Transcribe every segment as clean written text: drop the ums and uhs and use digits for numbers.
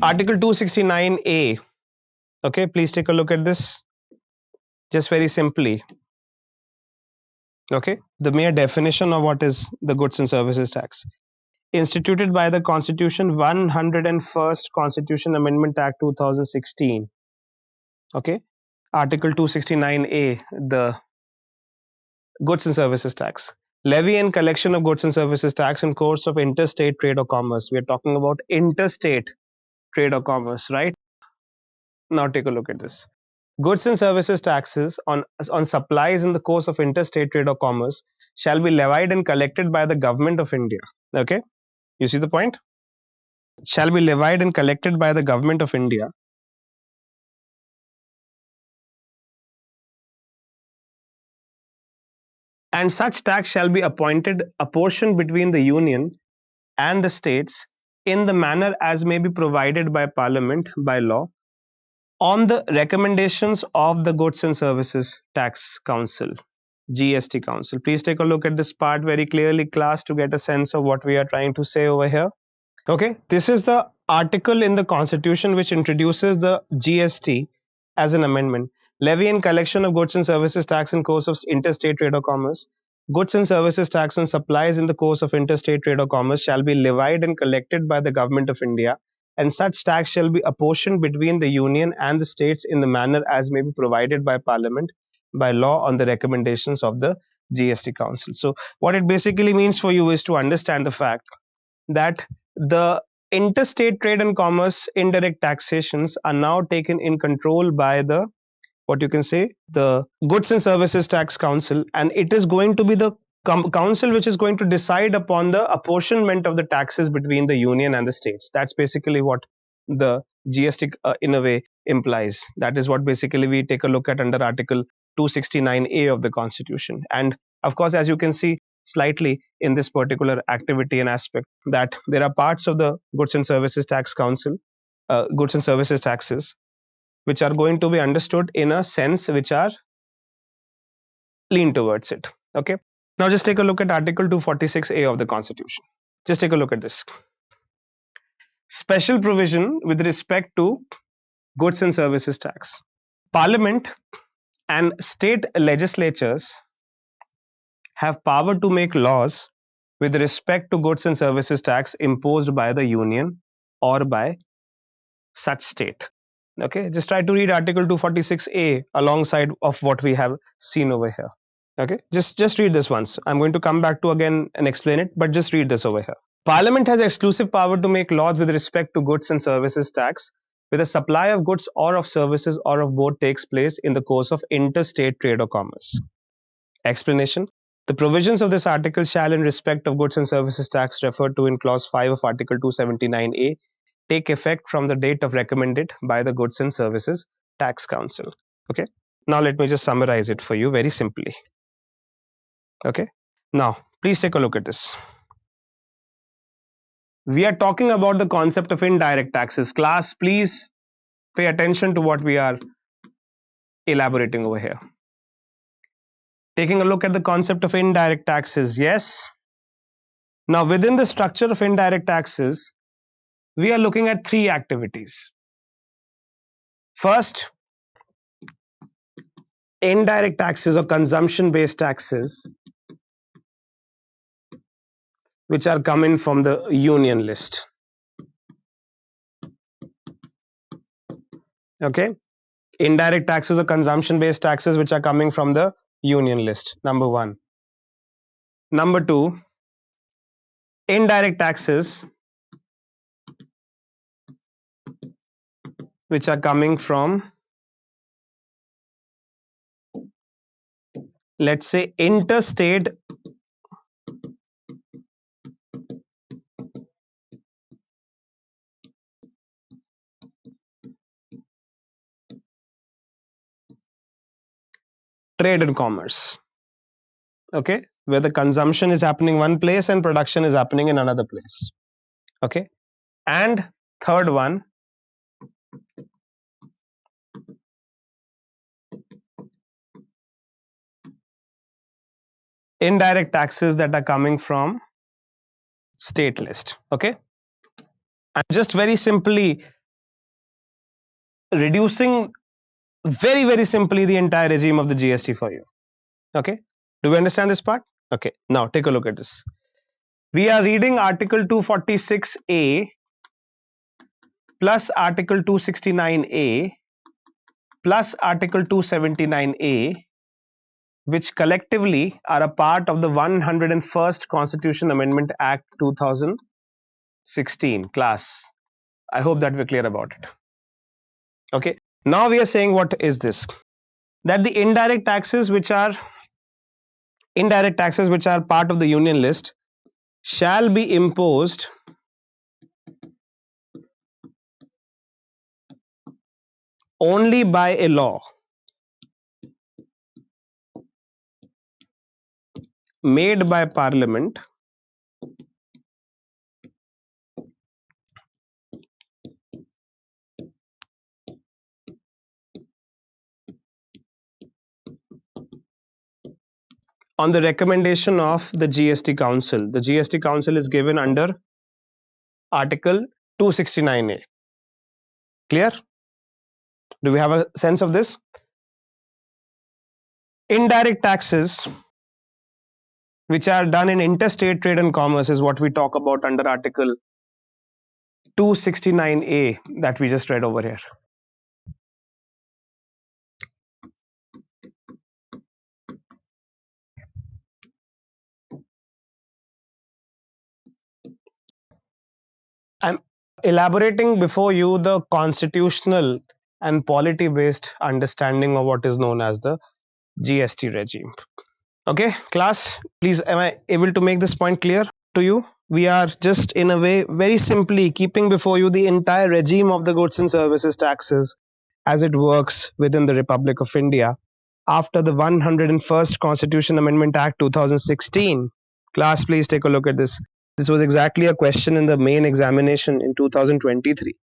Article 269A. Okay, please take a look at this. Just very simply. Okay, the mere definition of what is the goods and services tax. Instituted by the Constitution 101st Constitution Amendment Act 2016. Okay, Article 269A, the goods and services tax. Levy and collection of goods and services tax in course of interstate trade or commerce. We are talking about interstate trade or commerce, right? Now take a look at this. Goods and services taxes on supplies in the course of interstate trade or commerce shall be levied and collected by the government of India. Okay, you see the point? Shall be levied and collected by the government of India. And such tax shall be apportioned between the union and the states in the manner as may be provided by Parliament by law on the recommendations of the Goods and Services Tax Council, GST Council. Please take a look at this part very clearly, class, to get a sense of what we are trying to say over here. Okay, this is the article in the Constitution which introduces the GST as an amendment. Levy and collection of goods and services tax in course of interstate trade or commerce. Goods and services tax on supplies in the course of interstate trade or commerce shall be levied and collected by the government of India, and such tax shall be apportioned between the union and the states in the manner as may be provided by Parliament by law on the recommendations of the GST Council. So what it basically means for you is to understand the fact that the interstate trade and commerce indirect taxations are now taken in control by the, what you can say, the Goods and Services Tax Council, and it is going to be the council which is going to decide upon the apportionment of the taxes between the union and the states. That's basically what the GST in a way implies. That is what basically we take a look at under Article 269A of the Constitution. And of course, as you can see slightly in this particular activity and aspect, that there are parts of the Goods and Services Tax Council, goods and services taxes, which are going to be understood in a sense which are lean towards it. Okay, now just take a look at Article 246A of the Constitution. Just take a look at this. Special provision with respect to goods and services tax. Parliament and state legislatures have power to make laws with respect to goods and services tax imposed by the union or by such state. Okay, just try to read Article 246A alongside of what we have seen over here. Okay, just read this once. I'm going to come back to again and explain it, but just read this over here. Parliament has exclusive power to make laws with respect to goods and services tax where the supply of goods or of services or of both takes place in the course of interstate trade or commerce. Explanation. The provisions of this article shall, in respect of goods and services tax referred to in clause 5 of Article 279A, take effect from the date of recommended by the Goods and Services Tax Council. Okay, now let me just summarize it for you very simply. Okay, now please take a look at this. We are talking about the concept of indirect taxes. Class, please pay attention to what we are elaborating over here. Taking a look at the concept of indirect taxes. Yes. Now within the structure of indirect taxes, we are looking at three activities. First, indirect taxes or consumption based taxes which are coming from the union list. Okay, indirect taxes or consumption based taxes which are coming from the union list, number one. Number two, indirect taxes which are coming from, let's say, interstate trade and commerce. Okay, where the consumption is happening one place and production is happening in another place. Okay, and third one, indirect taxes that are coming from state list. Okay, I'm just very simply reducing very, very simply the entire regime of the GST for you. Okay, do we understand this part? Okay, now take a look at this. We are reading Article 246A plus Article 269A plus Article 279A, which collectively are a part of the 101st Constitution Amendment Act 2016. Class, I hope that we're clear about it. Okay, now we are saying what is this? That the indirect taxes which are part of the union list shall be imposed only by a law made by Parliament on the recommendation of the GST Council. The GST Council is given under Article 269A. Clear? Do we have a sense of this? Indirect taxes which are done in interstate trade and commerce is what we talk about under Article 269A that we just read over here. I'm elaborating before you the constitutional and polity based understanding of what is known as the GST regime. Okay, class, please, am I able to make this point clear to you? We are just in a way very simply keeping before you the entire regime of the goods and services taxes as it works within the Republic of India after the 101st Constitution Amendment Act 2016. Class, please take a look at this. This was exactly a question in the main examination in 2023.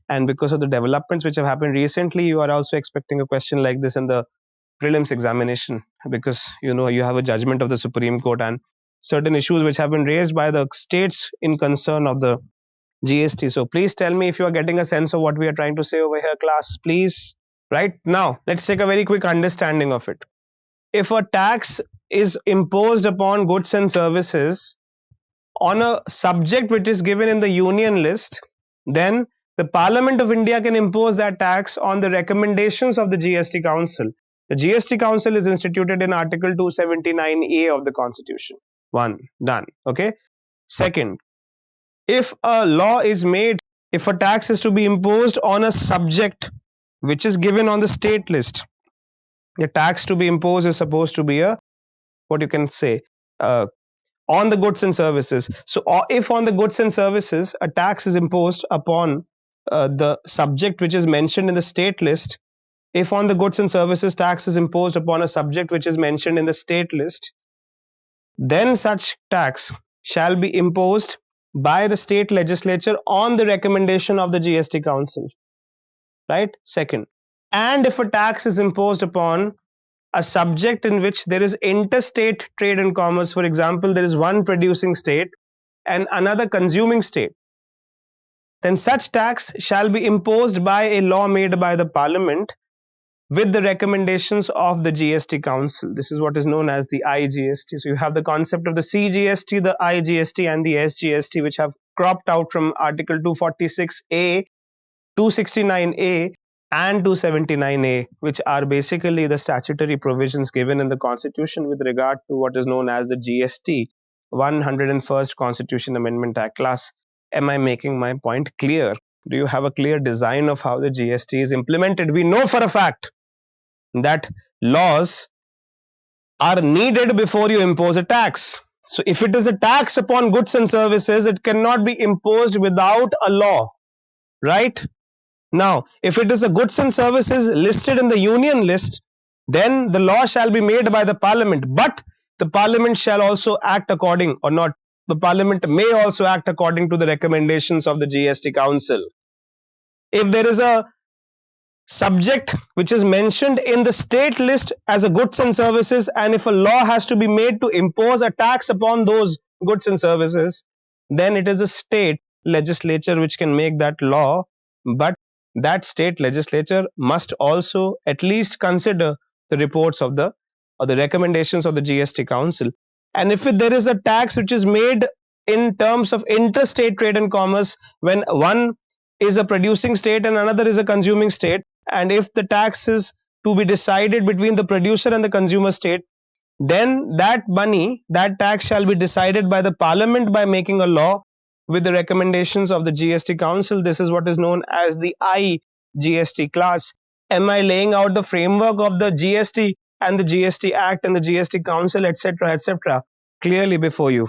And because of the developments which have happened recently, you are also expecting a question like this in the prelims examination, because you know you have a judgment of the Supreme Court and certain issues which have been raised by the states in concern of the GST. So please tell me if you are getting a sense of what we are trying to say over here, class, please. Right now, let's take a very quick understanding of it. If a tax is imposed upon goods and services on a subject which is given in the union list, then the Parliament of India can impose that tax on the recommendations of the GST Council. The GST Council is instituted in Article 279A of the Constitution. One, done. Okay. Second, if a law is made, if a tax is to be imposed on a subject which is given on the state list, the tax to be imposed is supposed to be a, what you can say, on the goods and services. So if on the goods and services a tax is imposed upon the subject which is mentioned in the state list, if on the goods and services tax is imposed upon a subject which is mentioned in the state list, then such tax shall be imposed by the state legislature on the recommendation of the GST Council. Right? Second, and if a tax is imposed upon a subject in which there is interstate trade and commerce, for example, there is one producing state and another consuming state, then such tax shall be imposed by a law made by the Parliament with the recommendations of the GST Council. This is what is known as the IGST. So you have the concept of the CGST, the IGST and the SGST, which have cropped out from Article 246A, 269A and 279A, which are basically the statutory provisions given in the Constitution with regard to what is known as the GST, 101st Constitution Amendment Act. Class, am I making my point clear? Do you have a clear design of how the GST is implemented? We know for a fact that laws are needed before you impose a tax. So if it is a tax upon goods and services, it cannot be imposed without a law, right? Now, if it is a goods and services listed in the union list, then the law shall be made by the Parliament, but the Parliament shall also act according, or not, the Parliament may also act according to the recommendations of the GST Council. If there is a subject which is mentioned in the state list as a goods and services, and if a law has to be made to impose a tax upon those goods and services, then it is a state legislature which can make that law, but that state legislature must also at least consider the reports of the or the recommendations of the GST Council. And if there is a tax which is made in terms of interstate trade and commerce, when one is a producing state and another is a consuming state, and if the tax is to be decided between the producer and the consumer state, then that money, that tax shall be decided by the parliament by making a law with the recommendations of the GST Council. This is what is known as the IGST class. Am I laying out the framework of the GST and the GST Act and the GST Council, etc., etc., clearly before you?